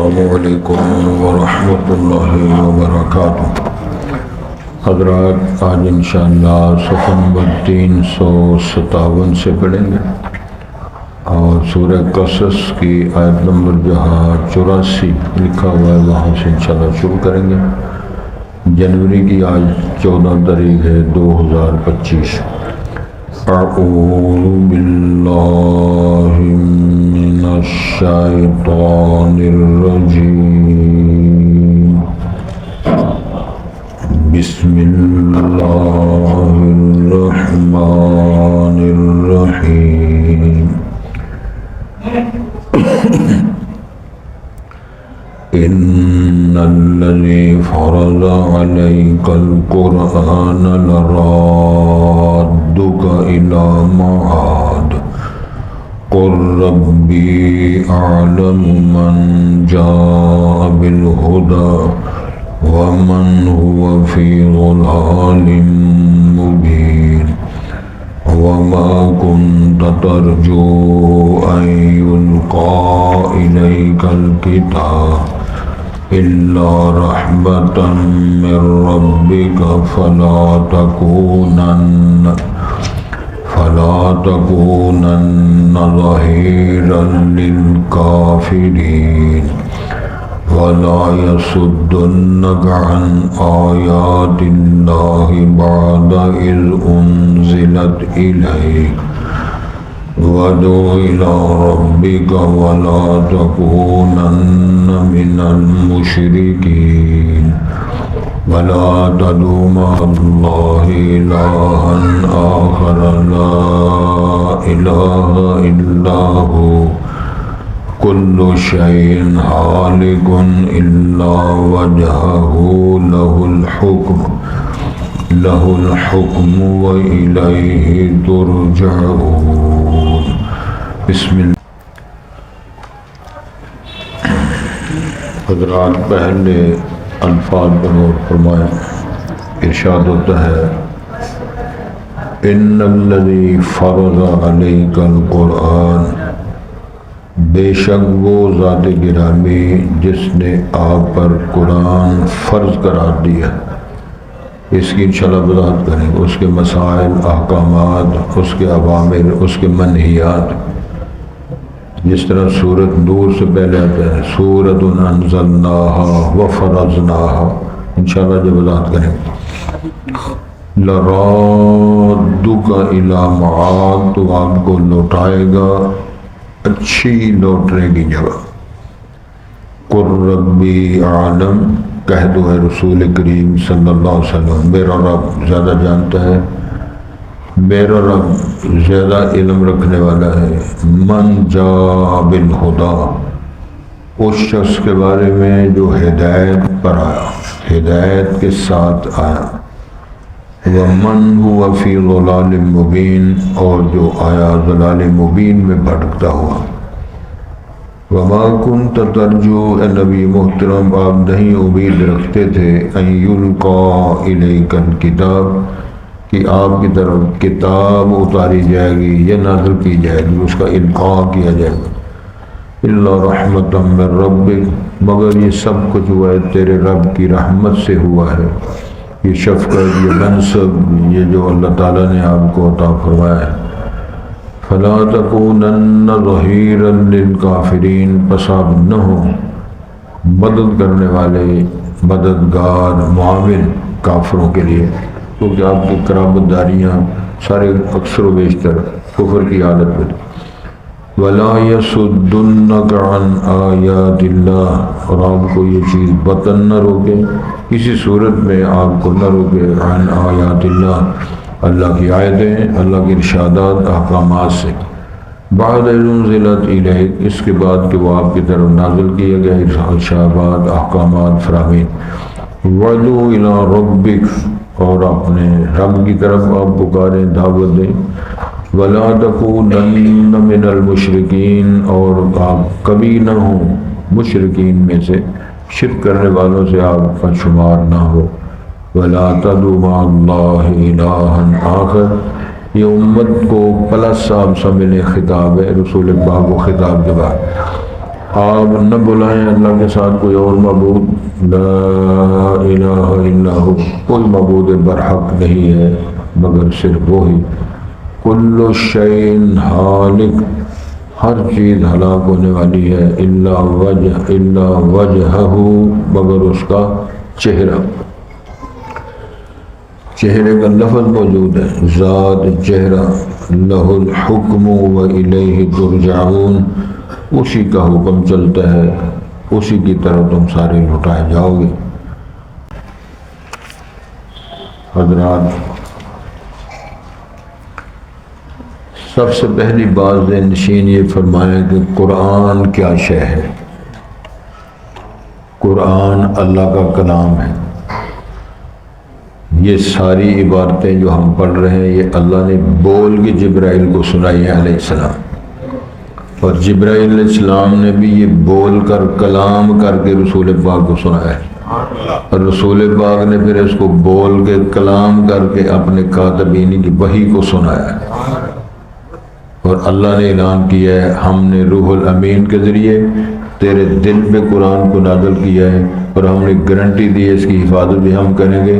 السلام علیکم ورحمۃ اللہ وبرکاتہ۔ حضرات آج انشاءاللہ صفحہ نمبر 357 سے پڑھیں گے اور سورہ قصص کی آیت نمبر جہاں 84 لکھا ہوا ہے وہاں سے انشاءاللہ شروع کریں گے۔ جنوری کی آج 14 تاریخ ہے 2025۔ اعوذ باللہ من الشیطان الرجیم، بسم اللہ الرحمن الرحیم۔ ان الذی فرض علیک القرآن لرادک الی معاد قل ربی اعلم من جاء بالہدی ومن هو فی ضلال مبین وما كنت ترجو أن يلقى إليك الكتاب إلا رحمة من ربك فلا تكونن ظهيرا للكافرين ولا يصدنك عن آيات الله بعد إذ أنزلت إليك وادع إلى ربك ولا تكونن من المشركين ولا تدع مع الله إلها آخر لا إله إلا هو كل شيء هالك إلا وجهه له الحكم وإليه ترجعون۔ بسم اللہ۔ حضرات پہلے الفاظ پر غور فرمائیں۔ ارشاد ہوتا ہے ان الذی فرض علیک القرآن، بے شک وہ ذات گرامی جس نے آپ پر قرآن فرض قرار دیا۔ اس کی انشاءاللہ وضاحت کریں گے، اس کے مسائل، احکامات، اس کے اوامر، اس کے منہیات۔ جس طرح سورۃ نور سے پہلے آتا ہے سورۃ انزلناہا وفرضناہا، انشاءاللہ جو وضاحت کریں گے۔ لرادک الی معاد، تو آپ کو لوٹائے گا اچھی لوٹنے کی جگہ۔ قل ربی اعلم، کہہ دو ہے رسول کریم صلی اللہ علیہ وسلم، میرا رب زیادہ جانتا ہے، میرا رب زیادہ علم رکھنے والا ہے۔ من جاء بالہدی، اس شخص کے بارے میں جو ہدایت پر آیا، ہدایت کے ساتھ آیا۔ ومن هو فی ضلال مبین، اور جو آیا ضلال مبین میں بھٹکتا ہوا۔ وما كنت ترجو، اے نبی محترم آپ نہیں امید رکھتے تھے، ان یلقى الیک الکتاب، کہ آپ کی طرف کتاب اتاری جائے گی یا نازل کی جائے گی، اس کا القاء کیا جائے گا۔ الا رحمۃ من ربک، مگر یہ سب کچھ ہوا ہے تیرے رب کی رحمت سے ہوا ہے۔ یہ شفقت، یہ منصب، یہ جو اللہ تعالیٰ نے آپ کو عطا فرمایا ہے۔ فلا تکونن ظہیرا للکافرین، پس آپ نہ ہوں مدد کرنے والے، مددگار، معاون کافروں کے لیے، کیونکہ آپ کی قرابت داریاں سارے اکثر و بیشتر کفر کی حالت میں۔ ولا یصدنک عن آیات اللہ، اور آپ کو یہ چیز بطن نہ روکے، کسی صورت میں آپ کو نہ روکے، عن آیات اللہ، اللہ کی آیتیں، اللہ کے ارشادات، احکامات سے۔ بعد اذ انزلت الیک، اس کے بعد کہ وہ آپ کی طرف نازل کیے گئے ارشادات، احکامات، فرامین۔ وادع الی ربک، اور اپنے رب کی طرف آپ پکاریں، دعوت دیں۔ ولا تکونن من المشرکین، اور آپ کبھی نہ ہوں مشرکین میں سے، شرک کرنے والوں سے آپ کا شمار نہ ہو۔ ولا تدع مع اللہ الہا آخر، یہ امت کو پلس صاحب سمجھنے خطاب ہے رسول پاک کو خطاب کے بعد۔ آپ نہ بلائیں اللہ کے ساتھ کوئی اور معبود، لا الہ الا ہو، کوئی معبود برحق نہیں ہے مگر صرف وہی، کل شیء ہالک، ہر چیز ہلاک ہونے والی ہے، الا وجہہ، مگر اس کا چہرہ، چہرے کا لفظ موجود ہے، ذات چہرہ، لہ الحکم و الیہ ترجعون، اسی کا حکم چلتا ہے، اسی کی طرف تم سارے لوٹائے جاؤ گے۔ حضرات، سب سے پہلی بات ذہن نشین یہ فرمائیں کہ قرآن کیا شے ہے۔ قرآن اللہ کا کلام ہے۔ یہ ساری عبارتیں جو ہم پڑھ رہے ہیں یہ اللہ نے بول کے جبرائیل کو سنائی ہے علیہ السلام، اور جبرائیل علیہ السلام نے بھی یہ بول کر کلام کر کے رسول پاک کو سنایا ہے، اور رسول پاک نے پھر اس کو بول کے کلام کر کے اپنے کاتبین کی وحی کو سنایا ہے، اور اللہ نے اعلان کیا ہے ہم نے روح الامین کے ذریعے تیرے دل پہ قرآن کو نازل کیا ہے، اور ہم نے گارنٹی دی ہے اس کی حفاظت بھی ہم کریں گے،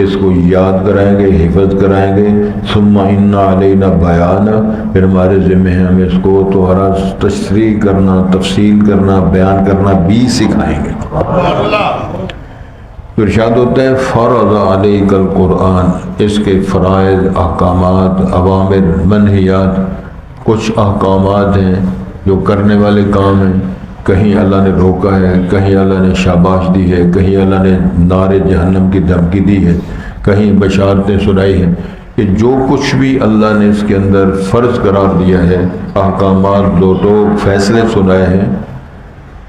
اس کو یاد کرائیں گے، حفظ کرائیں گے، ثم ان علینا بیانا، پھر ہمارے ذمہ ہے ہم اس کو تمہارا تشریح کرنا، تفصیل کرنا، بیان کرنا بھی سکھائیں گے۔ پھر ارشاد ہوتا ہے فرض علیک القرآن، اس کے فرائض، احکامات، اوامر، منہیات، کچھ احکامات ہیں جو کرنے والے کام ہیں، کہیں اللہ نے روکا ہے، کہیں اللہ نے شاباش دی ہے، کہیں اللہ نے نار جہنم کی دھمکی دی ہے، کہیں بشارتیں سنائی ہیں، کہ جو کچھ بھی اللہ نے اس کے اندر فرض قرار دیا ہے، احکامات، لوٹو فیصلے سنائے ہیں،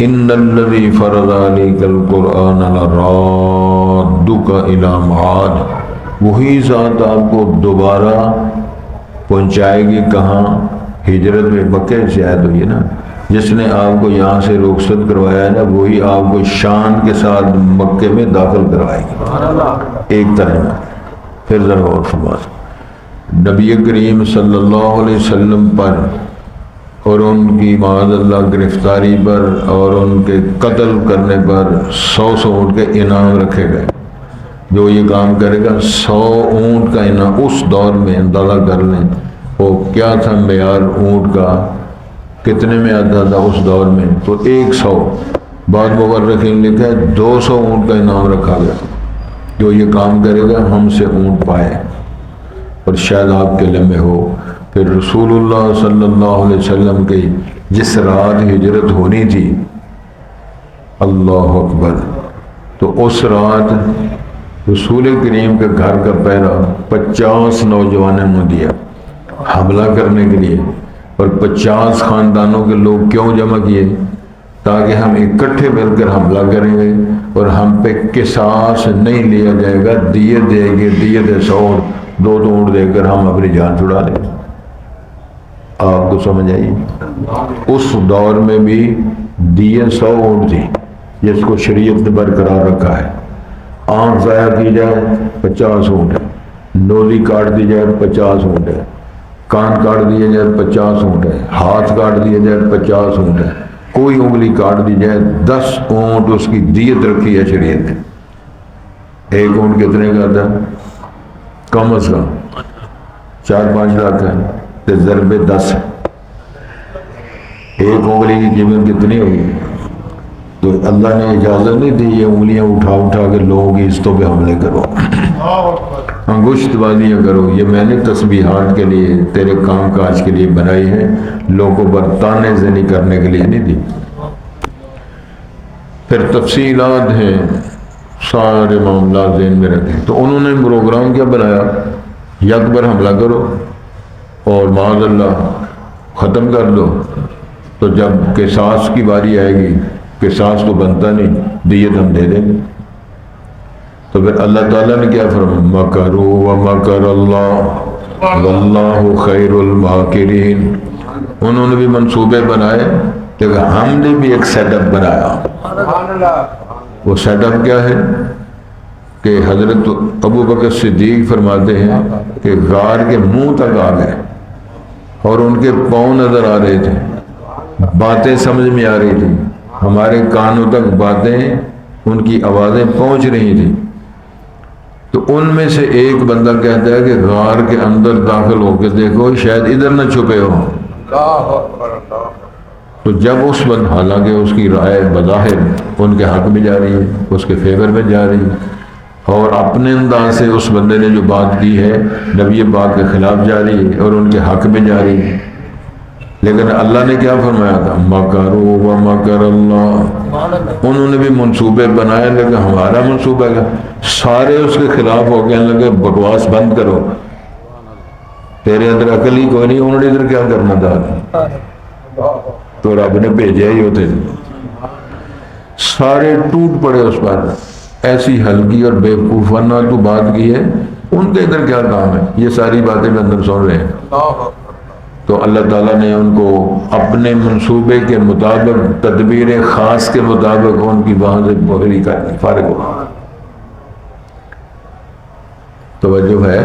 ان الذی فرض علیک القرآن لرادک الی معاد، وہی ذات آپ کو دوبارہ پہنچائے گی کہاں؟ ہجرت میں، مکہ سے آیت ہوئی ہے نا، جس نے آپ کو یہاں سے رخصت کروایا ہے نا، وہی آپ کو شان کے ساتھ مکے میں داخل کروائے گی۔ ایک ترجمہ پھر ذرا اور فرما، نبی کریم صلی اللہ علیہ وسلم پر اور ان کی معاذ اللہ گرفتاری پر اور ان کے قتل کرنے پر 100 اونٹ کے انعام رکھے گئے۔ جو یہ کام کرے گا 100 اونٹ کا انعام۔ اس دور میں اندازہ کر لیں وہ کیا تھا معیار اونٹ کا، کتنے میں آتا تھا اس دور میں، تو 100، بعض مورخین نے لکھا ہے 200 اونٹ کا انعام رکھا گیا، جو یہ کام کرے گا ہم سے اونٹ پائے اور شاید آپ کے لمحے ہو۔ پھر رسول اللہ صلی اللہ علیہ وسلم کی جس رات ہجرت ہونی تھی، اللہ اکبر، تو اس رات رسول کریم کے گھر کا پہرا 50 نوجوانوں نے دیا حملہ کرنے کے لیے، اور 50 خاندانوں کے لوگ کیوں جمع کیے؟ تاکہ ہم اکٹھے مل کر حملہ کریں گے اور ہم پہ قصاص نہیں لیا جائے گا، دیت دے گے، دیت 100 دو اونٹ دے کر ہم اپنی جان چھڑا لیں گے۔ آپ کو سمجھ آئی؟ اس دور میں بھی دیت 100 اونٹ تھی، جس کو شریعت نے برقرار رکھا ہے۔ آنکھ ضائع کی جائے 50 اونٹ ہے، نولی کاٹ دی جائے 50 اونٹ ہے، کان کاٹ دیے جائے 50 اونٹ ہے، ہاتھ کاٹ دیے جائے 50 اونٹ ہے، کوئی انگلی کاٹ دی جائے 10 اونٹ اس کی دیت رکھی ہے شریعت نے۔ ایک اونٹ کتنے کا تھا؟ کم از کم 4-5 لاکھ ہے، تو ضرب 10 ہے، ایک انگلی کی قیمت کتنی ہوگی؟ تو اللہ نے اجازت نہیں دی یہ انگلیاں اٹھا اٹھا کے لوگوں کی عزتوں پہ حملے کرو، انگشت بازیاں کرو۔ یہ میں نے تسبیحات کے لیے، تیرے کام کاج کے لیے بنائی ہے، لوگوں پر تانے زنی کرنے کے لیے نہیں دی۔ پھر تفصیلات ہیں، سارے معاملات ذہن میں رکھیں۔ تو انہوں نے پروگرام کیا بنایا؟ یک بار حملہ کرو اور معاذ اللہ ختم کر دو، تو جب قصاص کی باری آئے گی، قصاص تو بنتا نہیں، دیت ہم دے دیں گے۔ تو پھر اللہ تعالیٰ نے کیا فرمایا؟ مکروا ومکر اللہ واللہ خیر الماکرین۔ انہوں نے بھی منصوبے بنائے، لیکن ہم نے بھی ایک سیٹ اپ بنایا۔ وہ سیٹ اپ کیا ہے کہ حضرت ابو بکر صدیق فرماتے ہیں کہ غار کے منہ تک آ گئے اور ان کے پاؤں نظر آ رہے تھے، باتیں سمجھ میں آ رہی تھی، ہمارے کانوں تک باتیں ان کی آوازیں پہنچ رہی تھی. تو ان میں سے ایک بندہ کہتا ہے کہ غار کے اندر داخل ہو کے دیکھو شاید ادھر نہ چھپے ہو. تو جب اس وقت، حالانکہ اس کی رائے بظاہر ان کے حق میں جا رہی ہے، اس کے فیور میں جا رہی ہے، اور اپنے انداز سے اس بندے نے جو بات کی ہے نبی پاک کے خلاف جا رہی ہے اور ان کے حق میں جا رہی ہے. لیکن اللہ نے کیا فرمایا تھا؟ مکروا ومکر اللہ. انہوں نے بھی منصوبے بنائے لیکن ہمارا منصوبہ کیا؟ سارے اس کے خلاف ہو گئے، لگے بکواس بند کرو، تیرے اندر عقل ہی کوئی نہیں، انہوں نے ادھر کیا کرنا تھا؟ تو رب نے بھیجا ہی ہوتے تھے. سارے ٹوٹ پڑے اس پر. ایسی ہلکی اور بے وقوفانہ تو بات کی ہے، ان کے ادھر کیا کام ہے؟ یہ ساری باتیں میں اندر سن رہے ہیں. تو اللہ تعالیٰ نے ان کو اپنے منصوبے کے مطابق، تدبیر خاص کے مطابق ان کی وہاں سے بغری کر دی، فارغ ہو. توجہ ہے.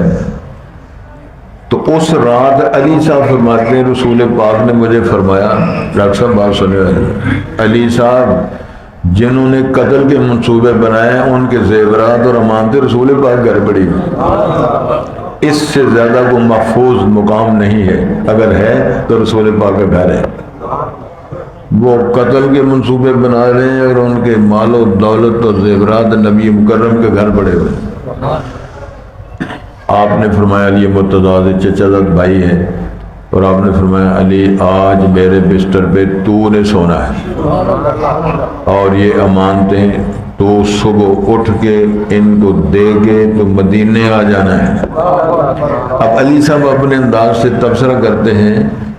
تو اس رات علی صاحب فرماتے ہیں رسول پاک نے مجھے فرمایا، ڈاکٹر صاحب بات سنے والے، علی صاحب جنہوں نے قتل کے منصوبے بنائے ان کے زیورات اور امانتیں رسول پاک گھر پڑی. اس سے زیادہ وہ محفوظ مقام نہیں ہے، اگر ہے تو رسول پاک کا گھر ہے. وہ قتل کے منصوبے بنا رہے ہیں اور ان کے مال و دولت اور زیورات نبی مکرم کے گھر پڑے ہوئے. آپ نے فرمایا علی مرتضیٰ چچا زاد بھائی ہے، اور آپ نے فرمایا علی آج میرے بستر پہ تو نے سونا ہے، اور یہ امانتیں تو صبح اٹھ کے ان کو دے کے تو مدینے آ جانا ہے. اب علی صاحب اپنے انداز سے تبصرہ کرتے ہیں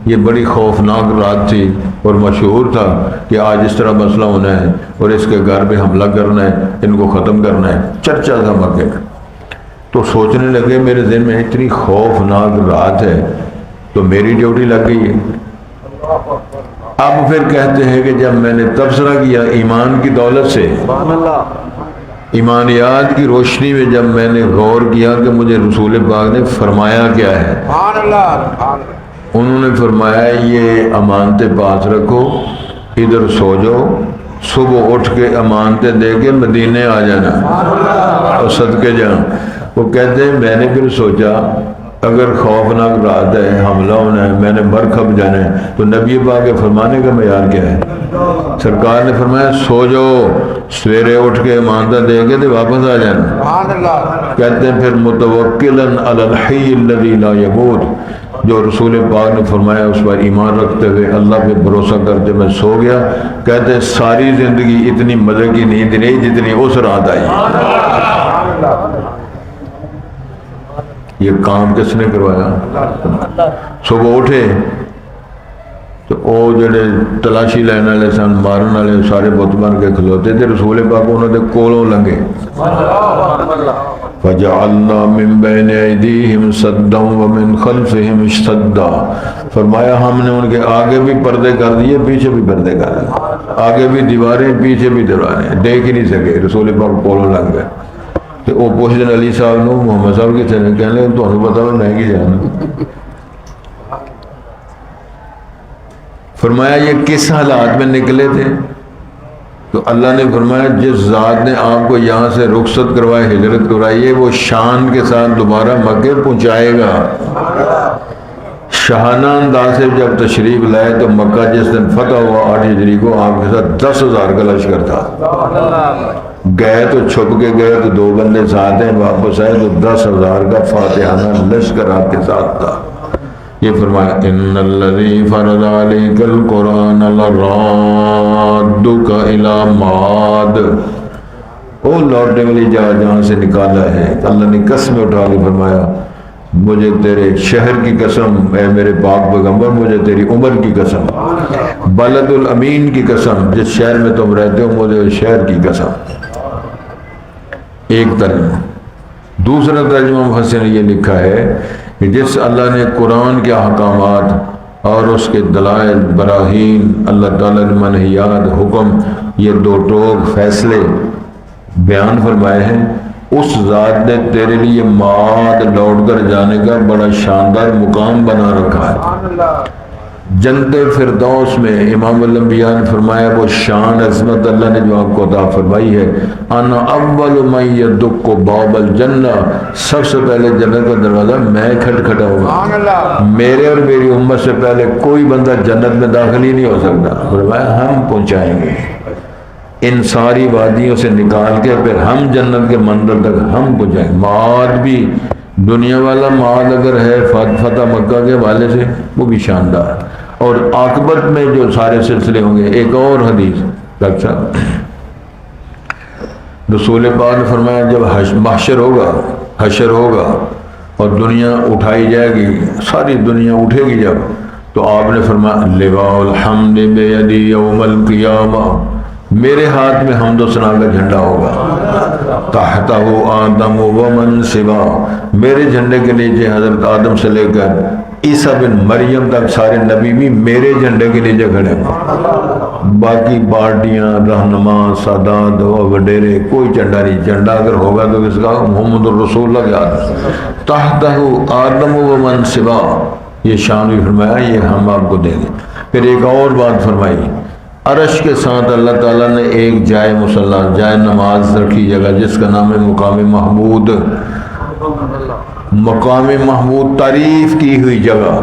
یہ بڑی خوفناک رات تھی اور مشہور تھا کہ آج اس طرح مسئلہ ہونا ہے اور اس کے گھر پہ حملہ کرنا ہے، ان کو ختم کرنا ہے، چرچا تھا مکے میں. تو سوچنے لگے میرے ذہن میں اتنی خوفناک رات ہے تو میری ڈیوٹی لگ گئی ہے. اب پھر کہتے ہیں کہ جب میں نے تبصرہ کیا ایمان کی دولت سے، ایمانیات کی روشنی میں، جب میں نے غور کیا کہ مجھے رسول پاک نے فرمایا کیا ہے، انہوں نے فرمایا یہ امانتیں پاس رکھو، ادھر سو جاؤ، صبح اٹھ کے امانتیں دے کے مدینے آ جانا اور صدقے جانا. وہ کہتے ہیں میں نے پھر سوچا اگر خوفناک رات ہے، حملہ ہونا ہے، میں نے مر کھپ جانا ہے، تو نبی پاک کے فرمانے کا معیار کیا ہے؟ سرکار نے فرمایا سو جاؤ، سویرے اٹھ کے امانتہ دے کے تو واپس آ جانا. کہتے ہیں پھر متوکلاً علی الحی الذی لا یموت، جو رسول پاک نے فرمایا اس پر ایمان رکھتے ہوئے اللہ پہ بھروسہ کرتے میں سو گیا. کہتے ہیں ساری زندگی اتنی مزے کی نیند نہیں جتنی اس رات آئی. یہ کام کس نے کروایا؟ صبح اٹھے تو وہ جڑے تلاشی لینے والے سن، مارن والے سارے بت بن کے کھلوتے تھے، رسول پاک انہوں نے کولوں لنگے. فَجَعَلْنَا مِن بَيْنِ أَيْدِيهِمْ صَدًّا وَمِنْ خَلْفِهِمْ صَدًّا. فرمایا ہم نے ان کے آگے بھی پردے کر دیے، پیچھے بھی پردے کر دیے، آگے بھی دیواریں پیچھے بھی دیواریں، دیکھ ہی نہیں سکے. رسول پاک کولوں لگ گئے. تو وہ پوچھتے ہیں علی صاحب نے محمد صاحب کتنے نے، کہنے لگے تو انہوں پتا میں کی جانا. فرمایا یہ کس حالات میں نکلے تھے؟ تو اللہ نے فرمایا جس ذات نے آپ کو یہاں سے رخصت کروائے، ہجرت کروائی ہے، وہ شان کے ساتھ دوبارہ مکے پہنچائے گا. شاہانہ انداز سے جب تشریف لائے تو مکہ جس دن فتح ہوا 8 ہجری کو، آپ کے ساتھ 10,000 کا لشکر تھا. گئے تو چھپ کے گئے تو 2 بندے ساتھ ہیں، واپس آئے تو 10,000 کا فاتحانہ لشکر آپ کے ساتھ تھا. یہ فرمایا ان الذی فرض علیک القرآن لرادک الی معاد، وہ لوٹنے والی جگہ جہاں سے نکالا ہے. اللہ نے قسم اٹھا کے فرمایا مجھے تیرے شہر کی قسم، اے میرے پاک پیغمبر، مجھے تیری عمر کی قسم، بلد الامین کی قسم، جس شہر میں تم رہتے ہو مجھے اس شہر کی قسم. ایک ترجمہ. دوسرا ترجمہ مفسر نے یہ لکھا ہے کہ جس اللہ نے قرآن کے احکامات اور اس کے دلائل، براہین، اللہ تعالیٰ نے منہیات، حکم، یہ 2 ٹوک فیصلے بیان فرمائے ہیں، اس ذات نے تیرے لیے معاد لوٹ کر جانے کا بڑا شاندار مقام بنا رکھا ہے. جنت فردوس میں امام الانبیاء نے فرمایا وہ شان عظمت اللہ نے جو آپ کو عطا فرمائی ہے، انا اول من یدق باب الجنہ، سب سے پہلے جنت کا دروازہ میں کھٹکھٹاؤں گا، میرے اور میری امت سے پہلے کوئی بندہ جنت میں داخل ہی نہیں ہو سکتا، فرمایا ہم پہنچائیں گے ان ساری وادیوں سے نکال کے، پھر ہم جنت کے منزل تک ہم پہنچائیں گے۔ معاد بھی دنیا والا معاد اگر ہے فتح مکہ کے حوالے سے وہ بھی شاندار، اور عاقبت میں جو سارے سلسلے ہوں گے۔ ایک اور حدیث ڈاکٹر صاحب، رسول پاک نے فرمایا جب حشر ہوگا اور دنیا اٹھائی جائے گی، ساری دنیا اٹھے گی جب، تو آپ نے فرمایا لواء الحمد بیدی یوم القیامہ، میرے ہاتھ میں حمد و ثنا کا جھنڈا ہوگا، تحتہ آدم و من سوا، میرے جھنڈے کے نیچے حضرت آدم سے لے کر عیسیٰ بن مریم تک سارے نبی بھی میرے جھنڈے کے نیچے کھڑے ہیں، باقی پارٹیاں، رہنما، سادات و وڈیرے کوئی جھنڈا نہیں، جھنڈا اگر ہوگا تو کس کا؟ محمد الرسول اللہ کا، تحتہ آدم و من سوا، یہ شان بھی فرمایا یہ ہم آپ کو دیں گے۔ پھر ایک اور بات فرمائی، عرش کے ساتھ اللہ تعالیٰ نے ایک جائے مصلی، جائے نماز رکھی جگہ جس کا نام ہے مقام محمود، مقام محمود تعریف کی ہوئی جگہ۔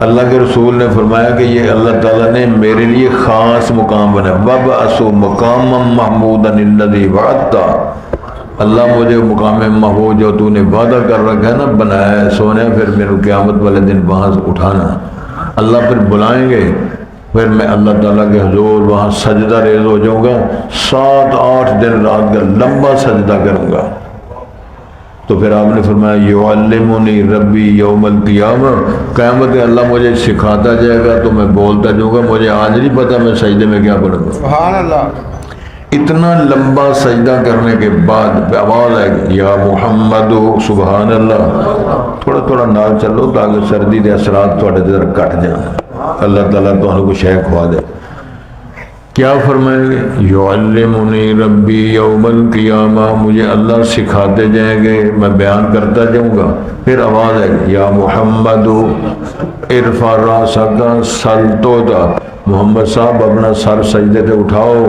اللہ کے رسول نے فرمایا کہ یہ اللہ تعالیٰ نے میرے لیے خاص مقام بنا، وَبَعَثُ مَقَامًا مَحْمُودًا الَّذِي وَعَدتَّ، اللہ مجھے مقام محمود جو تو نے وعدہ کر رکھا ہے نا بنایا ہے سونے، پھر میرے قیامت والے دن وہاں سے اٹھانا، اللہ پھر بلائیں گے، پھر میں اللہ تعالیٰ کے حضور وہاں سجدہ ریز ہو جاؤں گا، 7-8 دن رات کا لمبا سجدہ کروں گا۔ تو پھر آپ نے فرمایا یعلمنی ربی یوم القیامہ، قیامت میں اللہ مجھے سکھاتا جائے گا تو میں بولتا جاؤں گا، مجھے آج نہیں پتا میں سجدے میں کیا پڑھوں گا۔ سبحان اللہ، اتنا لمبا سجدہ کرنے کے بعد آواز آئے گی یا محمد، سبحان اللہ، تھوڑا تھوڑا نال چلو تاکہ سردی کے اثرات تھوڑے دیر کٹ جائیں، اللہ تعالیٰ تو ہم کو شے کھوا دے۔ کیا فرمائیں گے؟ یعلمنی ربی یوم القیامہ، مجھے اللہ سکھاتے جائیں گے، میں بیان کرتا جاؤں گا، پھر آواز آئے گی یا محمد ارفع راسک سل تودا، محمد صاحب اپنا سر سجدے سے اٹھاؤ،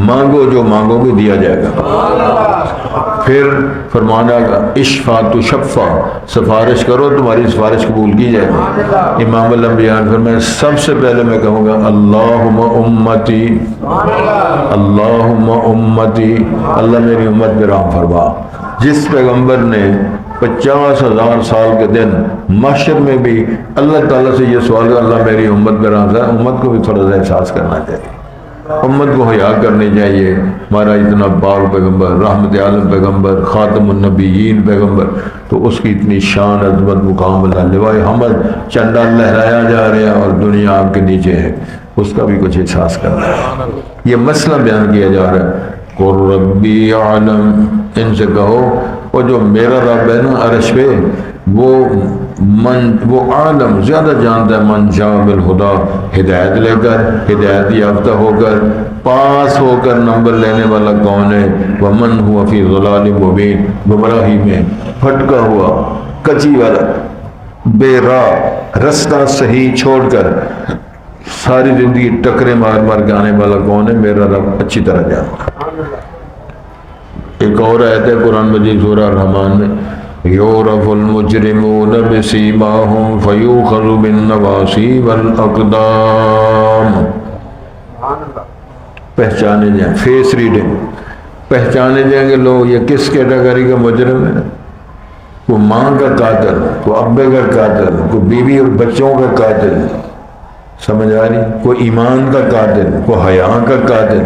مانگو جو مانگو گے دیا جائے گا۔ پھر فرمانا گا اشفع تشفع، سفارش کرو تمہاری سفارش قبول کی جائے گی۔ امام الانبیاء نے فرمایا سب سے پہلے میں کہوں گا اللہم امتی، اللہم امتی، اللہ میری امت پہ رحم فرما۔ جس پیغمبر نے 50,000 سال کے دن محشر میں بھی اللہ تعالیٰ سے یہ سوال کیا اللہ میری امت پہ رحم فرما، امت کو بھی تھوڑا سا احساس کرنا چاہیے، امت کو حیا کرنی چاہیے، ہمارا اتنا پاک پیغمبر، رحمت عالم پیغمبر، خاتم النبیین پیغمبر، تو اس کی اتنی شان عظمت مقام اللہ، لوائے حمد چنڈا لہرایا جا رہا ہے اور دنیا آپ کے نیچے ہے، اس کا بھی کچھ احساس کرنا ہے۔ یہ مسئلہ بیان کیا جا رہا ہے، قُلْ رَبِّي أَعْلَمُ، ان سے کہو وہ جو میرا رب ہے نا عرش پہ، وہ عالم زیادہ جانتا ہے، من جاء بالہدا، ہدایت لے کر، ہدایت یافتہ ہو کر، پاس ہو کر نمبر لینے والا کون ہے، ومن هو فی ضلال مبین، گمراہی میں پھٹکا ہوا، کچی والا، بے راہ، رستہ صحیح چھوڑ کر ساری زندگی ٹکرے مار مار کے آنے والا کون ہے، میرا رب اچھی طرح جانتا۔ ایک اور آیت ہے قرآن مجید سورہ الرحمن میں، یعرف المجرمون بسیماہم فیؤخذ بالنواصی والاقدام، پہچانے جائیں، فیس ریڈنگ، پہچانے جائیں گے لوگ یہ کس کیٹیگری کا مجرم ہے، کوئی ماں کا قاتل، کوئی ابے کا قاتل، کوئی بیوی اور بچوں کا قاتل، سمجھ آ رہی، کوئی ایمان کا قاتل، کوئی حیا کا قاتل،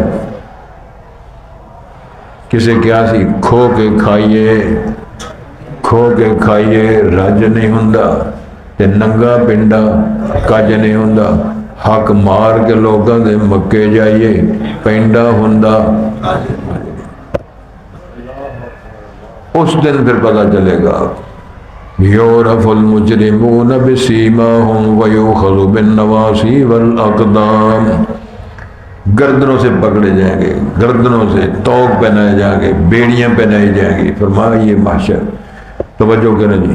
کسے کیا سی کھو کے کھائیے رج نہیں ہوندا تے ننگا پنڈا کج نہیں ہوندا، حق مار کے لوگاں دے مکے جائیے پینڈا ہوندا، اس دن پھر پتہ چلے گا۔ یعرف المجرمون بسیماہم ویؤخذ بالنواصی والاقدام، گردنوں سے پکڑے جائیں گے، گردنوں سے توق پہنائے جائیں گے، بیڑیاں پہنائی جائیں گی، فرمایا یہ محشر، توجہ کریں جی،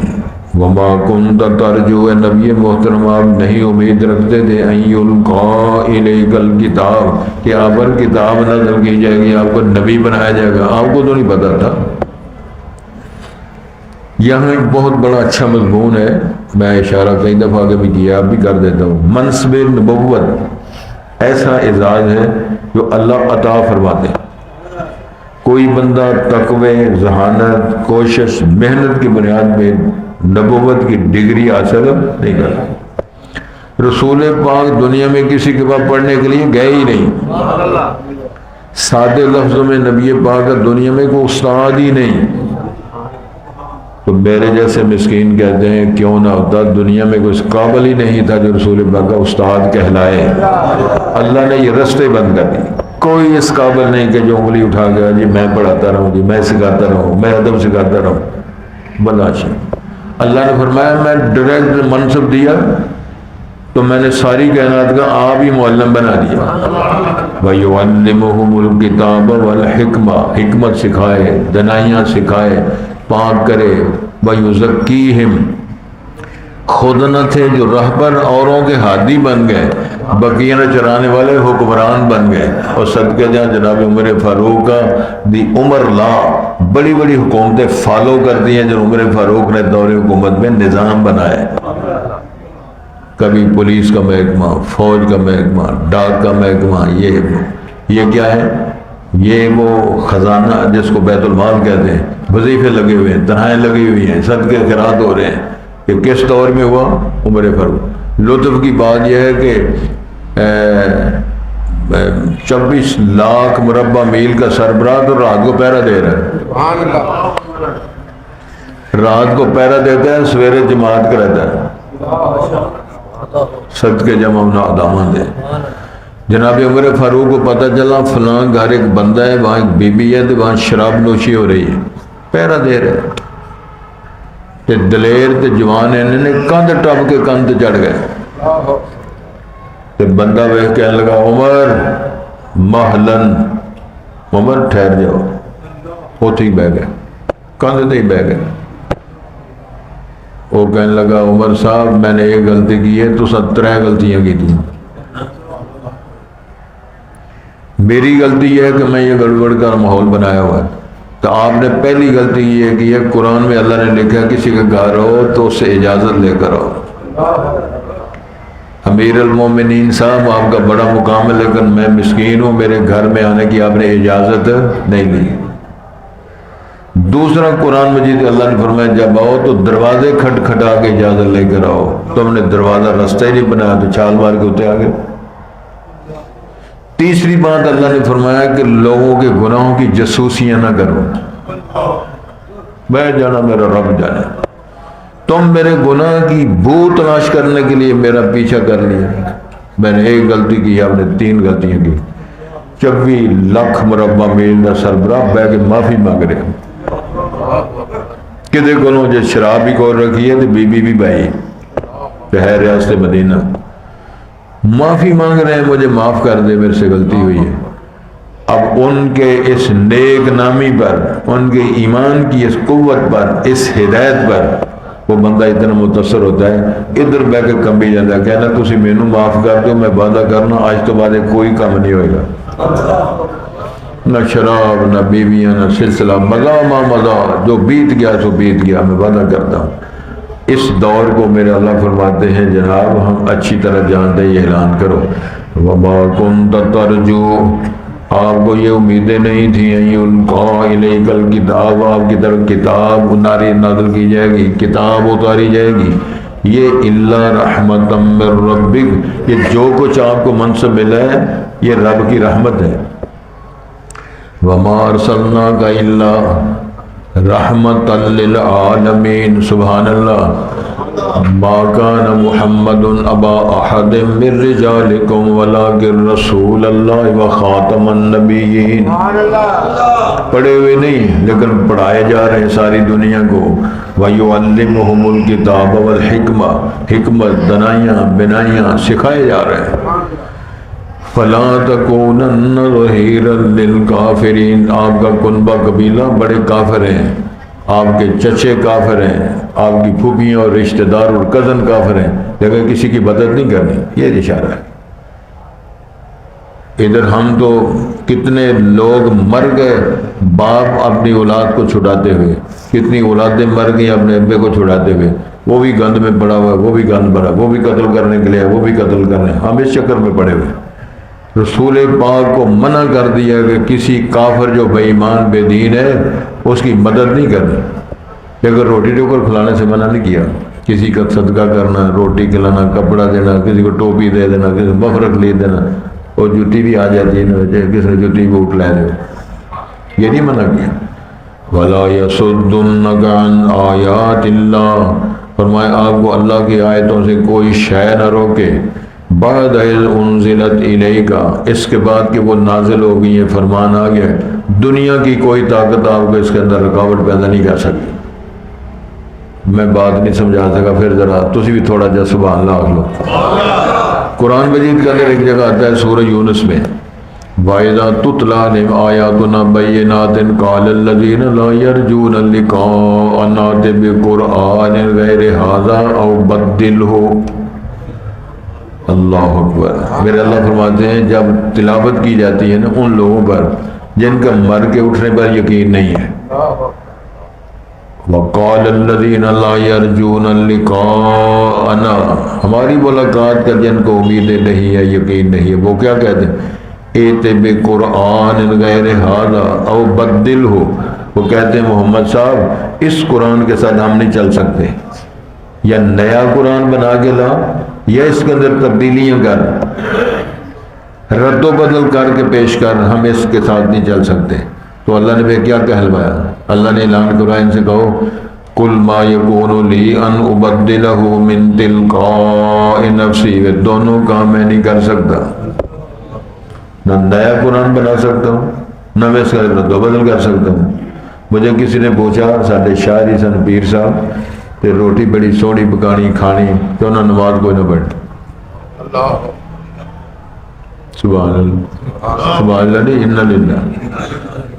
وما کنت ترجو، اے نبی محترم آپ نہیں امید رکھتے تھے ان یلقا الیک الکتاب کہ آپ پر کتاب نازل کی جائے گی، آپ کو نبی بنایا جائے گا، آپ کو تو نہیں پتا تھا۔ یہاں ایک بہت بڑا اچھا مضمون ہے، میں اشارہ کئی دفعہ آگے بھی کیا، اب بھی کر دیتا ہوں۔ منصب نبوت ایسا اعزاز ہے جو اللہ عطا فرماتے ہیں۔ کوئی بندہ تقوی، ذہانت، کوشش، محنت کی بنیاد پہ نبوت کی ڈگری حاصل نہیں کرتا۔ رسول پاک دنیا میں کسی کے پاس پڑھنے کے لیے گئے ہی نہیں۔ سادے لفظوں میں نبی پاک دنیا میں کوئی استاد ہی نہیں۔ تو میرے جیسے مسکین کہتے ہیں کیوں نہ ہوتا، دنیا میں کوئی اس قابل ہی نہیں تھا جو رسول پاک کا استاد کہلائے۔ اللہ نے یہ رستے بند کر دی، کوئی اس قابل نہیں کہ جو انگلی اٹھا گیا جی میں پڑھاتا رہوں، جی میں سکھاتا رہوں، میں ادب سکھاتا رہوں۔ برداشت اللہ نے فرمایا میں ڈائریکٹ منصب دیا تو میں نے ساری کائنات کا آپ ہی معلم بنا دیا۔ وَيُعَلِّمُهُمُ الْكِتَابَ وَالْحِكْمَةَ، حکمت سکھائے، دنائیاں سکھائے، پاک کرے۔ وَيُزَكِّيهِمْ، خود نہ تھے جو رہبر، اوروں کے ہادی بن گئے، بقیہ نہ چرانے والے حکمران بن گئے۔ اور صدقے جہاں جناب عمر فاروق کا دی عمر لا، بڑی بڑی حکومتیں فالو کرتی ہیں جو عمر فاروق نے دور حکومت میں نظام بنائے۔ کبھی پولیس کا محکمہ، فوج کا محکمہ، ڈاک کا محکمہ، یہ کیا ہے؟ یہ وہ خزانہ جس کو بیت المال کہتے ہیں، وظیفے لگے ہوئے ہیں، تنہائیں لگی ہوئی ہیں، صدقے خیرات ہو رہے ہیں۔ کہ کس دور میں ہوا؟ عمر فاروق۔ لطف کی بات یہ ہے کہ 24 لاکھ مربع میل کا سربراہ تو رات کو پہرا دے رہا ہے، رات کو پہرا دیتا ہے، سویرے جماعت کا رہتا ہے۔ صدقے جمع دامن دے۔ جناب عمر فاروق کو پتہ چلا فلاں گھر ایک بندہ ہے، وہاں ایک بی بی ہے، وہاں شراب نوشی ہو رہی ہے، پہرا دے رہے تے دلیر تے جوان ہیں، انہوں نے کندھ ٹپ کے کندھ چڑھ گئے تے بندہ وہ کہنے لگا عمر محلن، عمر ٹھہر جاؤ، ہوتے ہی بہ گئے، کندھ تے ہی بہ گئے۔ وہ کہنے لگا عمر صاحب میں نے ایک غلطی کی ہے، تو 17 غلطیاں کی تھی۔ میری غلطی یہ ہے کہ میں یہ گڑبڑ کا ماحول بنایا ہوا ہے، تو آپ نے پہلی غلطی یہ کی ہے، قرآن میں اللہ نے لکھا کسی کا گھر ہو تو اس سے اجازت لے کر آؤ۔ امیر المومنین صاحب آپ کا بڑا مقام ہے، لیکن میں مسکین ہوں، میرے گھر میں آنے کی آپ نے اجازت نہیں لی۔ دوسرا قرآن مجید اللہ نے فرمایا جب آؤ تو دروازے کھٹکھٹا کے اجازت لے کر آؤ، تم نے دروازہ رستہ ہی نہیں بنایا تو چھال مار کے ہوتے آگے۔ تیسری بات اللہ نے فرمایا کہ لوگوں کے گناہوں کی جاسوسیاں نہ کرو، بیٹھ جانا میرا رب جانے۔ تم میرے گناہ کی بو تلاش کرنے کے لیے میرا پیچھا کر لیا، میں نے ایک غلطی کی، آپ نے 3 غلطیاں کی۔ 24 لاکھ مربع میل کا سربراہ بہ کے معافی مانگ رہے، کدے کو جو شراب بھی کھول رکھی ہے تو بی بی بھی بھائی ہے ریاست مدینہ، معافی مانگ رہے ہیں مجھے معاف کر دے، میرے سے غلطی ہوئی ہے۔ اب ان کے اس نیک نامی پر، ان کے ایمان کی اس قوت پر، اس ہدایت پر وہ بندہ اتنا متاثر ہوتا ہے، ادھر بہ کے کمبی جاتا ہے، کہنا تسی مینوں معاف کر دو، میں وعدہ کرنا آج تو بعد کوئی کام نہیں ہوئے گا، نہ شراب، نہ بیویاں، نہ سلسلہ، مزہ ما مزہ، جو بیت گیا سو بیت گیا، میں وعدہ کرتا ہوں۔ اس دور کو میرے اللہ فرماتے ہیں جناب ہم اچھی طرح جانتے ہیں، یہ اعلان کرو وَمَا كُنْتَ تَرْجُو، آپ کو یہ امیدیں نہیں تھیں يُلْقَىٰ إِلَيْكَ الْكِتَابُ، آپ کی طرف کتاب نازل کی جائے گی، کتاب اتاری جائے گی، یہ إِلَّا رَحْمَةً مِّن رَبِّكَ، یہ جو کچھ آپ کو منصب ملا ہے یہ رب کی رحمت ہے۔ وَمَا أَرْسَلْنَاكَ إِلَّا رحمۃ للعالمین، سبحان اللہ۔ ما کان محمد ابا احد من رجالکم ولکن رسول اللہ وخاتم النبیین، پڑھے ہوئے نہیں لیکن پڑھائے جا رہے ہیں ساری دنیا کو۔ وَيُعَلِّمُهُمُ الْكِتَابَ وَالْحِكْمَةَ، حکمت، دنائیاں، بنائیاں سکھائے جا رہے ہیں۔ فَلَا تَكُونَنَّ ظَهِيرًا لِلْكَافِرِينَ، آپ کا کنبہ قبیلہ بڑے کافر ہیں، آپ کے چچے کافر ہیں، آپ کی پھوپھیاں اور رشتہ دار اور کزن کافر ہیں، لیکن کسی کی مدد نہیں کرنی، یہ اشارہ ہے۔ ادھر ہم تو کتنے لوگ مر گئے باپ اپنی اولاد کو چھڑاتے ہوئے، کتنی اولادیں مر گئی اپنے ابے کو چھڑاتے ہوئے، وہ بھی گند میں پڑا ہوا ہے، وہ بھی گند بھرا، وہ بھی قتل کرنے کے لیے، وہ بھی قتل کرنے، ہم اس چکر میں پڑے ہوئے۔ رسول پاک کو منع کر دیا کہ کسی کافر جو بے ایمان بے دین ہے اس کی مدد نہیں کرنی، لیکن روٹی ٹوکر کھلانے سے منع نہیں کیا۔ کسی کا صدقہ کرنا، روٹی کھلانا، کپڑا دینا، کسی کو ٹوپی دے دینا، کسی کو مفرق لے دینا، اور جوتی بھی آ جاتی ہے نا، کسی نے جوتی بوٹ لے دے، یہ نہیں منع کیا۔ وَلَا يَصُدُّنَّكَ عَنْ آيَاتِ اللَّهِ، فرمایا آپ کو اللہ کی آیتوں سے کوئی شے نہ روکے، بعد اذ انزلت الیک، اس کے بعد کہ وہ نازل ہو گئی ہے، فرمان آ گیا، دنیا کی کوئی طاقت آپ کو اس کے اندر رکاوٹ پیدا نہیں کر سکتی۔ میں بات نہیں سمجھا سکا، پھر ذرا تسی بھی تھوڑا جا سبحان اللہ آکھ لو۔ قرآن مجید کے اندر ایک جگہ آتا ہے سورہ یونس میں، وَإِذَا تُتْلَىٰ عَلَيْهِمْ آيَاتُنَا بَيِّنَاتٍ قَالَ الَّذِينَ لَا يَرْجُونَ لِقَاءَنَا ائْتِ بِقُرْآنٍ غَيْرِ هَٰذَا أَوْ بَدِّلْهُ۔ اللہ اکبر۔ میرے اللہ فرماتے ہیں جب تلاوت کی جاتی ہے نا ان لوگوں پر جن کا مر کے اٹھنے پر یقین نہیں ہے، وَقَالَ الَّذِينَ لَا يَرْجُونَ لِقَاءَنَا، ہماری ملاقات کا جن کو امیدیں نہیں ہے، یقین نہیں ہے، وہ کیا کہتے ہیں؟ ائْتِ بِقُرْآنٍ غَيْرِ هَٰذَا أَوْ بَدِّلْهُ، وہ کہتے ہیں محمد صاحب اس قرآن کے ساتھ ہم نہیں چل سکتے، یا نیا قرآن بنا کے لا، یا اس کے اندر تبدیلیاں کر، رد و بدل کر کے پیش کر، ہم اس کے ساتھ نہیں چل سکتے۔ تو اللہ نے کیا کہلوایا؟ اللہ نے اعلان کروایا ان سے کہو قُلْ مَا يَكُونُ لِي أَنْ أُبَدِّلَهُ مِنْ تِلْقَاءِ نَفْسِي، وہ دونوں کام میں نہیں کر سکتا، نہ نیا قرآن بنا سکتا ہوں، نہ میں اس کا رد و بدل کر سکتا ہوں۔ مجھے کسی نے پوچھا ساڈے شاعری سن پیر صاحب تے روٹی بڑی سوہنی پکانی کھانی تو انہاں نماز کوئی نہ پڑھی، سبحان اللہ، سبحان اللہ نہیں انا للہ۔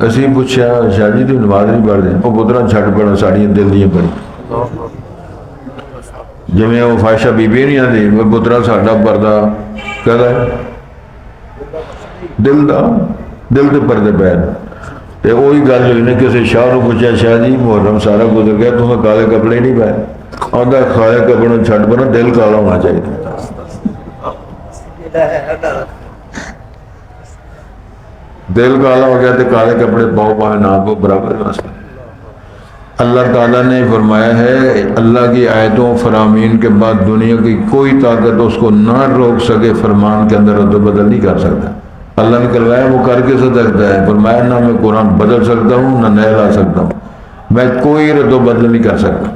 اسی پوچھا شاہ جی تو نماز نہیں پڑھتے، وہ پترا چھٹ پڑھا ساڑیاں دل دیاں پڑھی، جویں وہ فائشہ بی بی نہیں آتی، وہ پترا ساڈا پردہ کہدا ہے دل دا، دل تے پردے پیر۔ تے وہی گل ہوئی نے کسی شاہ نو پوچھا شاہ جی محرم سارا گزر گیا تمہیں کالے کپڑے نہیں پائے، آدھا کالے کپڑوں چھٹ پڑا دل کالا ہونا چاہیے۔ دل کالا ہو گیا تو کالے کپڑے پاؤ پائے نہ پاؤ برابر مسئلہ۔ اللہ تعالیٰ نے فرمایا ہے اللہ کی آیتوں فرامین کے بعد دنیا کی کوئی طاقت اس کو نہ روک سکے، فرمان کے اندر رد و بدل نہیں کر سکتا۔ اللہ نے کروایا وہ کر کے سکتا ہے، فرمایا نہ میں قرآن بدل سکتا ہوں نہ نیا لا سکتا ہوں، میں کوئی رد و بدل نہیں کر سکتا۔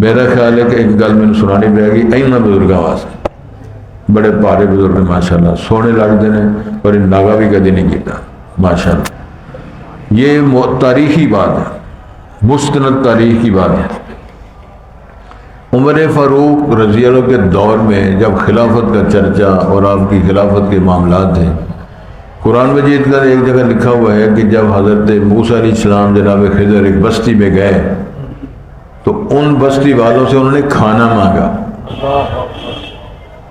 میرا خیال ہے کہ ایک گل میں سنانی پڑے گی، اینا بزرگاں واسطے بڑے پارے بزرگ ماشاءاللہ سونے لگتے ہیں اور ان ناگا بھی کدی نہیں کیتا ماشاءاللہ۔ یہ تاریخی بات ہے، مستند تاریخ کی بات ہے۔ عمر فاروق رضی اللہ کے دور میں جب خلافت کا چرچا اور آپ کی خلافت کے معاملات تھے، قرآن مجید کا ایک جگہ لکھا ہوا ہے کہ جب حضرت موسیٰ علیہ السلام جناب خضر ایک بستی میں گئے تو ان بستی والوں سے انہوں نے کھانا مانگا،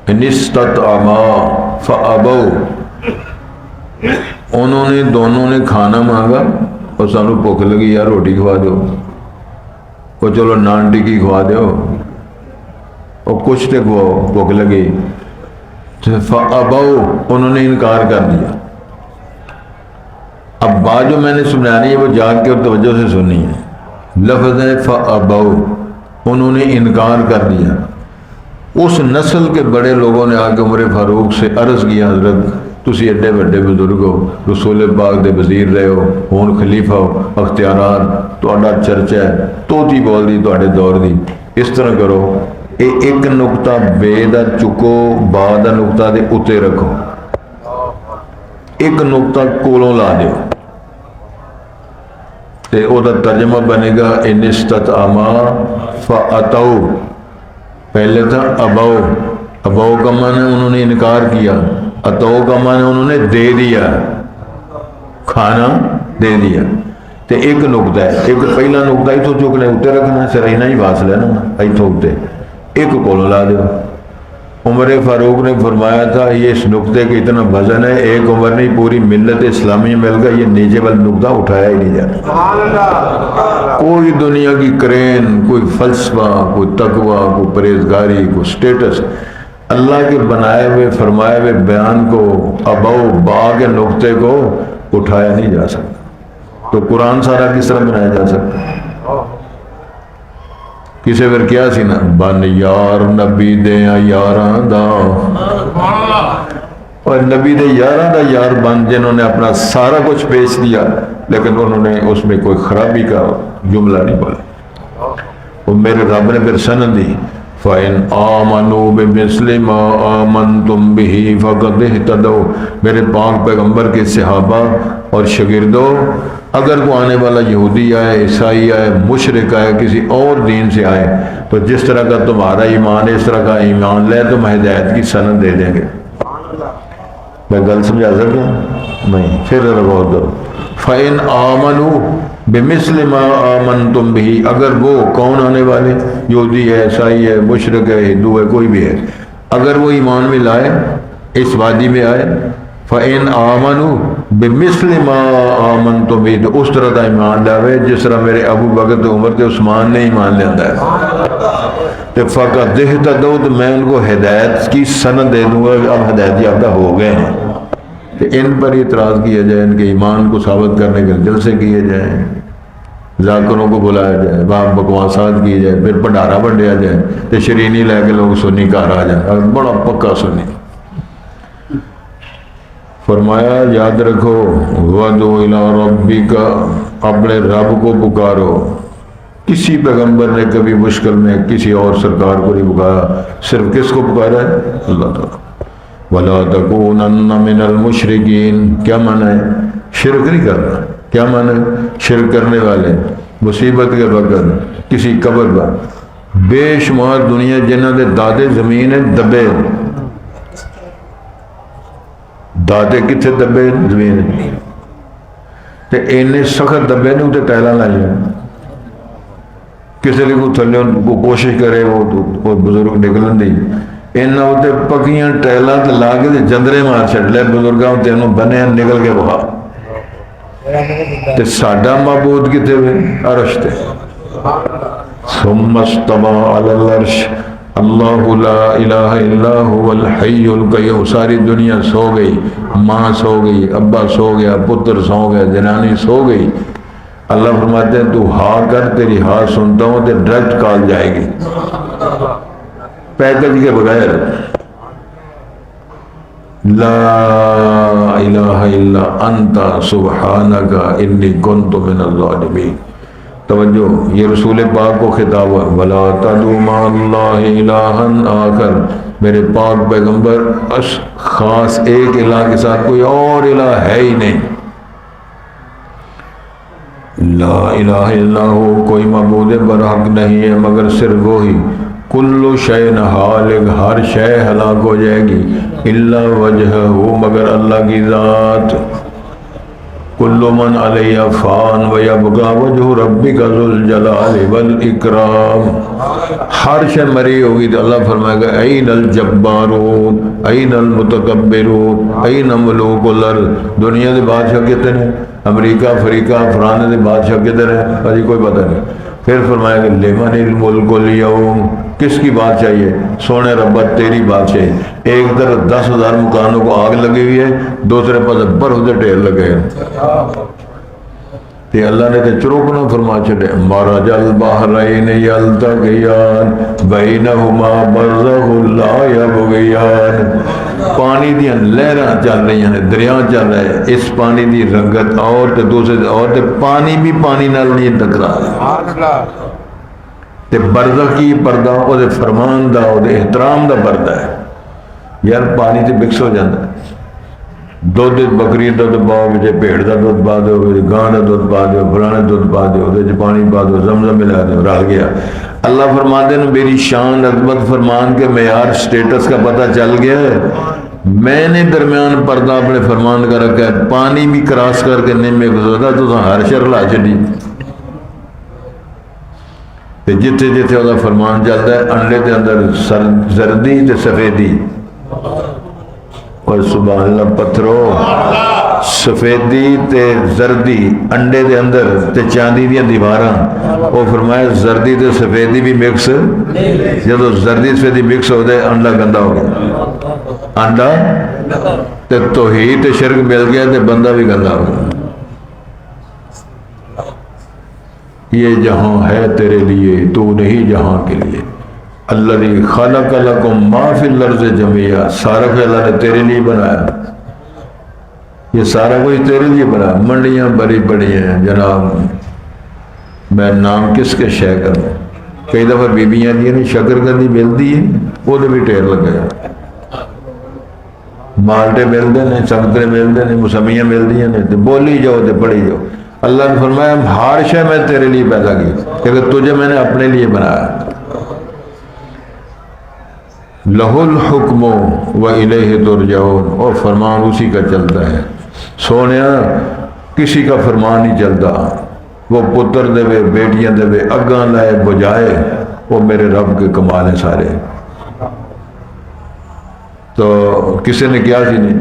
انستطعما فابوا، انہوں نے دونوں نے کھانا مانگا اور سانو بھوک لگی یار روٹی کھوا دو، اور چلو نان ٹکی کھوا دو، اور کچھ تے کھواؤ، بھوک لگی، فابوا، انہوں نے انکار کر دیا۔ اب بات جو میں نے سنانی ہے وہ جاگ کے اور توجہ سے سننی ہے، لفظ ہے فابوا، انہوں نے انکار کر دیا۔ اس نسل کے بڑے لوگوں نے آ کے عمر فاروق سے عرض کیا حضرت تسی ایڈے بڑے بزرگ ہو، رسول پاک دے وزیر رہے ہو، ہون خلیفہ ہو، اختیارات تہاڈا چرچا ہے، توتی بول دی تہاڈے دور دی، اس طرح کرو ایک نقطہ بے دا چکو با دا نقطہ دے اتے رکھو، ایک نقطہ کولوں لا دیو تے او دا ترجمہ بنے گا انستطعما فاتوا، پہلے تھا اباؤ، اباؤ کا معنی انہوں نے انکار کیا، اتو کا معنی انہوں نے دے دیا، کھانا دے دیا۔ تے ایک نقطہ ہے، ایک پہلا نقطہ اتوں چکنے اتنے رکھنا، صرف اتنا ہی فاصلہ ہے نا اتوں اتنے ایک کولوں لا دیو۔ عمر فاروق نے فرمایا تھا یہ اس نقطے کا اتنا وزن ہے، ایک عمر نہیں پوری ملت اسلامیہ مل گئی، یہ نیچے والا نقطہ اٹھایا ہی نہیں جاتا۔ کوئی دنیا کی کرین، کوئی فلسفہ، کوئی تقوی، کوئی پرہیزگاری، کوئی سٹیٹس اللہ کے بنائے ہوئے فرمائے ہوئے بیان کو ابو با کے نقطے کو اٹھایا نہیں جا سکتا۔ تو قرآن سارا کس طرح بنایا جا سکتا؟ کسی پھر کیا سی نا بن یار نبی دے یاراں دا، اور نبی دے یاراں دا یار بن جنہوں نے اپنا سارا کچھ پیش دیا لیکن انہوں نے اس میں کوئی خرابی کا جملہ نہیں بولا۔ وہ میرے رب نے پھر سند دی فَإِنْ آمَنُوا بِمِثْلِ مَا آمَنْتُمْ بِهِ فَقَدْ اهْتَدَوْا۔ میرے پاک پیغمبر کے صحابہ اور شاگردوں، اگر وہ آنے والا یہودی آئے، عیسائی آئے، مشرک آئے، کسی اور دین سے آئے تو جس طرح کا تمہارا ایمان ہے اس طرح کا ایمان لے تو ہدایت کی سند دے دیں گے۔ میں گل سمجھا سکتا ہوں؟ نہیں، پھر غور کرو۔ فَإِنْ آمَنُوا بِمِثْلِ مَا آمَنْتُمْ بِهِ، اگر وہ کون آنے والے، یہودی ہے، عیسائی ہے، مشرک ہے، ہندو ہے، کوئی بھی ہے، اگر وہ ایمان میں لائے، اس وادی میں آئے، فَإِنْ آمَنُوا بِمِثْلِ مَا آمَنْتُمْ بِهِ، تو اس طرح کا ایمان لاوے جس طرح میرے ابو بکر عمر تے عثمان نے ایمان لیاندہ ہے، تو فقط اہتدوا، تو میں ان کو ہدایت کی سند دے دوں گا، اب ہدایت یافتہ ہو گئے ہیں۔ کہ ان پر اعتراض کیا جائے، ان کے ایمان کو ثابت کرنے کے جلسے کیے جائیں، ذاکروں کو بلایا جائے، وہاں بکواسات کی جائے، پھر بھنڈارا بنڈیا جائے، تو شرینی لے کے لوگ سنی گھر آ جائیں، بڑا پکا سنی۔ فرمایا یاد رکھو وَدُعُ إِلَىٰ رَبِّكَ، اپنے رب کو پکارو۔ کسی پیغمبر نے کبھی مشکل میں کسی اور سرکار کو نہیں پکارا، صرف کس کو پکارا ہے؟ اللہ تعالیٰ۔ وَلَا تَكُونَنَّ مِنَ الْمُشْرِكِينَ، کیا معنی ہے؟ شرک نہیں کرنا۔ کیا معنی ہے؟ شرک کرنے والے مصیبت کے وقت کسی قبر پر، بے شمار دنیا جنہاں دے دادے زمین دبے، دادے کتنے دبے زمین تے اینے سخت دبے نے اتنے ٹائلاں لائیں، کسی لیے کو تھلے کو کوشش کرے وہ بزرگ نکلن دی، انہاں اتنے پکیاں ٹائلاں تے لا کے جندرے مار چھڑ لے بزرگاں تے انہوں بنے نکل کے بہا۔ تے ساڈا معبود کتے ہوئے؟ عرش تے۔ ثم استوى علی العرش، اللہ لا الہ الا هو الحی القیوم۔ ساری دنیا سو گئی، ماں سو گئی، ابا سو گیا، پتر سو گیا، جنانی سو گئی، اللہ فرماتے ہیں تو ہاں کر، تیری ہاں سنتا ہوں، تے ڈائریکٹ کال جائے گی پیکج کے بغیر۔ لا الہ الا انت سبحانک انی کنت من الظالمین۔ توجہ، یہ رسول پاک کو خطاب ہے، وَلَا تَدْعُوا مَعَ اللَّهِ إِلَٰهًا آخر، میرے پاک پیغمبر خاص ایک الہ کے ساتھ کوئی اور الہ ہے ہی نہیں۔ لا الہ الا ہو، کوئی معبود برحق نہیں ہے مگر صرف وہی، کل شیء ہالک، ہر شے ہلاک ہو جائے گی، الا وجہہ، مگر اللہ کی ذات، کل من علیہ فان ویبقى وجہ ربک ذو الجلال والاکرام، ہر شے مری ہوگی تو اللہ فرمائے گا این الجبارون این المتکبرون این ملوک الارض۔ دنیا دے بادشاہ کتنے ہیں؟ امریکہ، افریقہ، فلانے دے بادشاہ کدھر ہیں؟ ابھی کوئی پتہ نہیں۔ پھر فرمائے گا لمن الملک اليوم، کس کی بات چاہیے؟ سونے ربت تیری بات چاہیے۔ ایک طرف 10,000 مکانوں کو آگ لگی ہوئی ہے، دوسرے پاس برف دے ڈھیر لگے ہیں، تے اللہ نے تے چروکنا فرما چھڑے، مرج البحرین یلتقیان بینہما برزخ لا یبغیان، پانی دیاں لہراں چل رہی ہیں، دریا چل رہے ہیں، اس پانی دی رنگت اور تے دوسرے اور تے پانی بھی پانی نال نہیں ٹکرا رہا، تے برزخ کی پردہ او دے فرمان دا او دے احترام دا پردہ ہے۔ یار پانی تے مکس ہو جاتا ہے، دودھ بکری دودھ پاؤ، بھیڑ کا دودھ پا دو، گاں کا دودھ پا دو، فلانے دودھ پا دو، پانی پا دو، زمزم ملا دو، رل گیا۔ اللہ فرماتے ہیں میری شان عظمت فرمان کے معیار سٹیٹس کا پتہ چل گیا ہے، میں نے درمیان پردہ اپنے فرمان کا رکھا ہے، پانی بھی کراس کر کے نہیں میں گزرتا تو ہر شر لا چڑی جتھے جتھے وہ فرمان چلتا ہے انڈے کے اندر زردی تے سفیدی، اور سبحان اللہ پتھرو سفیدی تے زردی انڈے دے اندر تے چاندی دیا دیواراں، وہ فرمایا زردی تے سفیدی بھی مکس، جدو زردی سفیدی مکس ہو جائے انڈا گندا ہو گیا، انڈا تے توحید تے شرک مل گیا تے بندہ بھی گندا ہو گیا۔ یہ جہاں ہے تیرے لیے تو نہیں جہاں کے لیے، الذی خلق لکم ما فی الارض جميعا، سارا کہ اللہ نے تیرے لیے بنایا، یہ سارا کچھ تیرے لیے بنایا۔ منڈیاں بڑی بڑی ہیں جناب، میں نام کس کے شے کروں، کئی دفعہ بیبیاں دی نے شکر کندی ملتی ہے وہ بھی ٹیر لگا، مالٹے ملتے ہیں، سنگترے ملتے ہیں، موسمیاں ملتی ہیں، بولی جاؤ تے پڑھی جاؤ۔ اللہ نے فرمایا ہر شے میں تیرے لیے پیدا کی، کیونکہ تجھے میں نے اپنے لیے بنایا۔ لہ الحکم و الیہ ترجعون، اور فرمان اسی کا چلتا ہے سونیا، کسی کا فرمان نہیں چلتا، وہ پتر دے وے بیٹیاں دے وے اگاں لائے بجائے، وہ میرے رب کے کمال ہیں سارے۔ تو کسی نے کیا سی نہیں،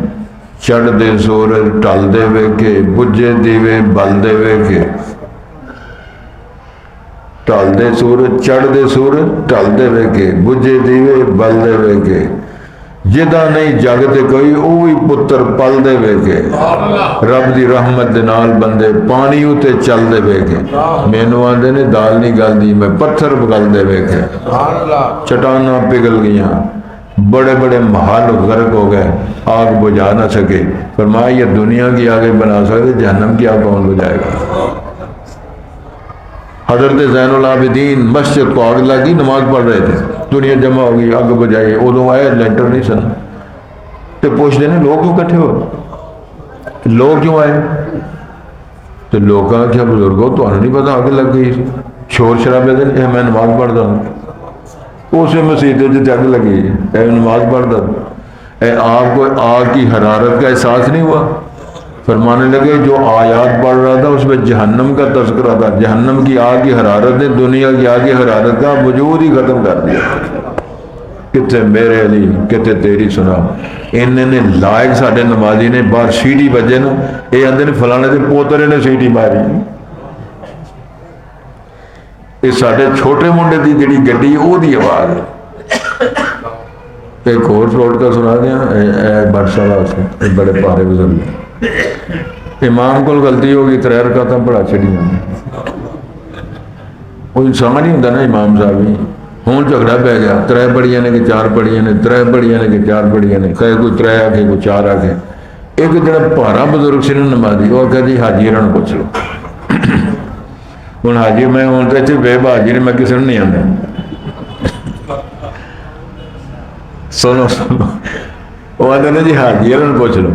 چڑھ دے سورج ٹل دے وے کے، بجے دیوے بل دے وے کے، ٹل دے سورج چڑھ دے سورج ٹل دے وے کے، بجے دیوے بل دے وے کے، جدا نہیں جگتے کوئی اوہی پتر پل دے وے کے، رب دی رحمت دے نال بندے پانی اتے چل دے وے کے، مینو آندے نے دال نہیں گل دی میں پتھر بگل دے وے کے، چٹاناں پگھل گیاں، بڑے بڑے محل غرق ہو گئے، آگ بجھا نہ سکے۔ فرمایا یہ دنیا کی آگے بنا سکتے، جہنم کی آگ کون بجھائے گا؟ حضرت زین العابدین مسجد کو آگ لگی، نماز پڑھ رہے تھے، دنیا جمع ہو گئی، آگ بجھائی، ادو آئے لینٹر نہیں سن، تو پوچھتے ہیں لوگ کیوں کٹھے ہو، لوگ کیوں آئے؟ تو لوگ کہا کیا بزرگوں تو نہیں پتا آگ لگ گئی، شور شرابے دے، میں نماز پڑھتا ہوں، اسے مسجد جو جگ لگی، اے نماز پڑھتا، اے آپ کو آگ کی حرارت کا احساس نہیں ہوا؟ فرمانے لگے جو آیات پڑھ رہا تھا اس میں جہنم کا تذکرہ تھا، جہنم کی آگ کی حرارت نے دنیا کی آگ کی حرارت کا وجود ہی ختم کر دیا۔ کتے میرے علی کتے تیری سنا، انہیں نے لائق ساڑھے نمازی نے باہر سیڑھی بجے نا، اے اندھے نے فلانے دے پوترے نے سیڑھی ماری، اس ساڑھے چھوٹے منڈے دی جڑی گڈی او دی آواز۔ ایک اور فلوٹ کا سنا دیا، اے بادشاہ واسطے بڑے پارے بزرگ، امام کو غلطی ہوگی ترے رکعتاں پڑھا چھڑیاں، وہ انسان ہی ہوندا نا امام صاحب ہی، ہوں جھگڑا پہ گیا، ترے پڑھیاں نے کہ چار پڑھیاں نے، ترے پڑھیاں نے کہ چار پڑھیاں نے، کہے کوئی ترے آکھے کوئی چار آکھے، ایک جڑا پارا بزرگ سی نے نمازی وہ کہا جی حاجی رن پوچھ لو، ہوں حاجی میں ہوں تو اتنے بے حاجی نے میں کسی نے نہیں آتا، سنو سنو وہ آتے نا جی حاجی رن پوچھ لو،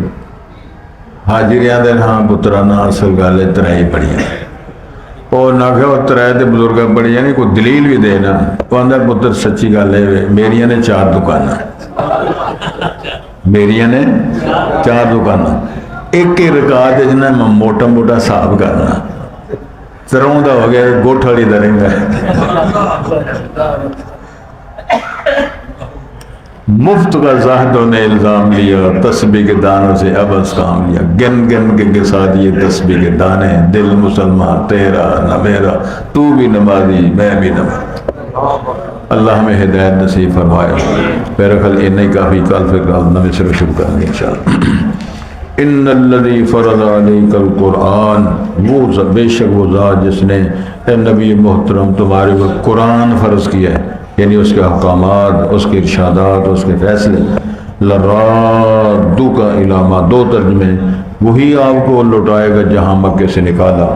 حاجی آتے ہاں پترا نا اصل گل ہے ترے ہی پڑھیاں، اور نہ کہ وہ ترے تے بزرگاں پڑھیاں نہیں، کوئی دلیل بھی دے نا، وہ آتا پتر سچی گل ہے میریاں نے چار دکاناں، میریاں نے چار دکاناں، ایک ہی رکعت جنہیں میں موٹا موٹا حساب کرنا، تروں دا ہو گیا گوٹھ والی دریں گا، مفت کا زاہدوں نے الزام لیا، تسبیح کے دانوں سے عبث کام لیا، گن گن کے گسا دیے تسبیح کے دانے، دل مسلمان تیرا نہ میرا، تو بھی نمازی میں بھی نمازی، اللہ ہمیں ہدایت نصیب فرمائے۔ میرا خیال اتنا ہی کافی، کل پھر نئے سرے شروع کریں گے انشاءاللہ۔ ان الذی فرض علیک القرآن، وہ بے شک وہ ذات جس نے اے نبی محترم تمہارے وہ قرآن فرض کیا ہے، یعنی اس کے احکامات، اس کے ارشادات، اس کے فیصلے، لرادوک الی ما، دو ترجمے، وہی آپ کو لوٹائے گا جہاں مکے سے نکالا،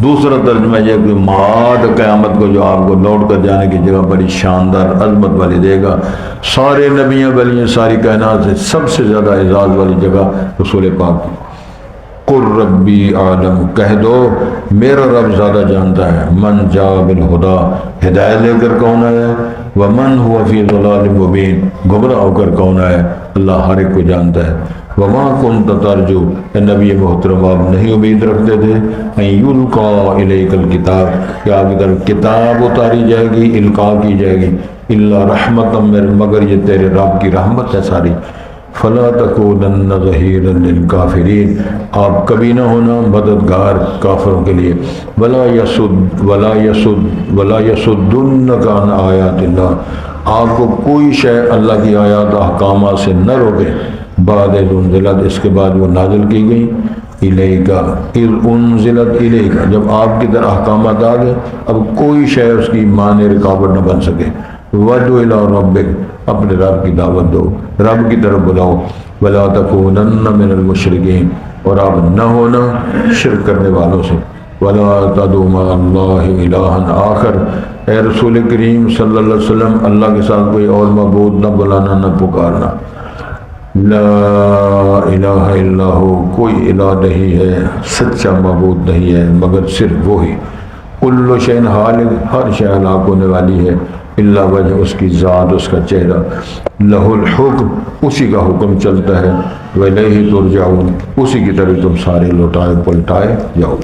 دوسرا ترجمہ یہ کہ معاد قیامت کو جو آپ کو لوٹ کر جانے کی جگہ بڑی شاندار عظمت والی دے گا، سارے نبیوں ولیوں ساری کائنات سے سب سے زیادہ اعزاز والی جگہ رسول پاک قل ربی عالم، کہہ دو میرا رب زیادہ جانتا ہے، من جا بالہدا، ہدایت لے کر کون آیا، ومن هو فی ضلال مبین، گمراہ ہو کر کون آیا، اللہ ہر ایک کو جانتا ہے۔ وما کنت ترجو، اے نبی محترم آپ نہیں امید رکھتے تھے، ان یلقا الیک الکتاب، کہ آپ کی طرف کتاب اتاری جائے گی، القاء کی جائے گی، الا رحمتا من، مگر یہ تیرے رب کی رحمت ہے ساری۔ فلا تکونن ظہیرا للکافرین، آپ کبھی نہ ہونا مددگار کافروں کے لیے۔ ولا یصدنک عن آیات اللہ، آپ کو کوئی شے اللہ کی آیات احکامات سے نہ روکے، بعد از انزلت، اس کے بعد وہ نازل کی گئی، الیکا اذ انزلت الیکا، جب آپ کی طرح احکامات آ گئے، اب کوئی شے اس کی معنی رکاوٹ نہ بن سکے۔ وَدُعُ إِلَىٰ رَبِّكَ، اپنے رب کی دعوت دو، رب کی طرف بلاؤ۔ وَلَا تَكُونَنَّ مِنَ الْمُشْرِكِينَ، اور آپ نہ ہونا شرک کرنے والوں سے۔ وَلَا تَدْعُ مَعَ اللَّهِ إِلَٰهًا آخَرَ، اے رسول کریم صلی اللہ علیہ وسلم، اللہ کے ساتھ کوئی اور معبود نہ بلانا، نہ پکارنا۔ لا الہ الا ہو، کوئی الہ نہیں ہے، سچا معبود نہیں ہے مگر صرف وہی۔ کل شیء ہالک، ہر شے ہلاک ہونے والی ہے، الا وجہ، اس کی ذات، اس کا چہرہ۔ لہ الحکم، اسی کا حکم چلتا ہے، وإلیہ ترجعون، اسی کی طرف تم سارے لوٹائے پلٹائے جاؤ۔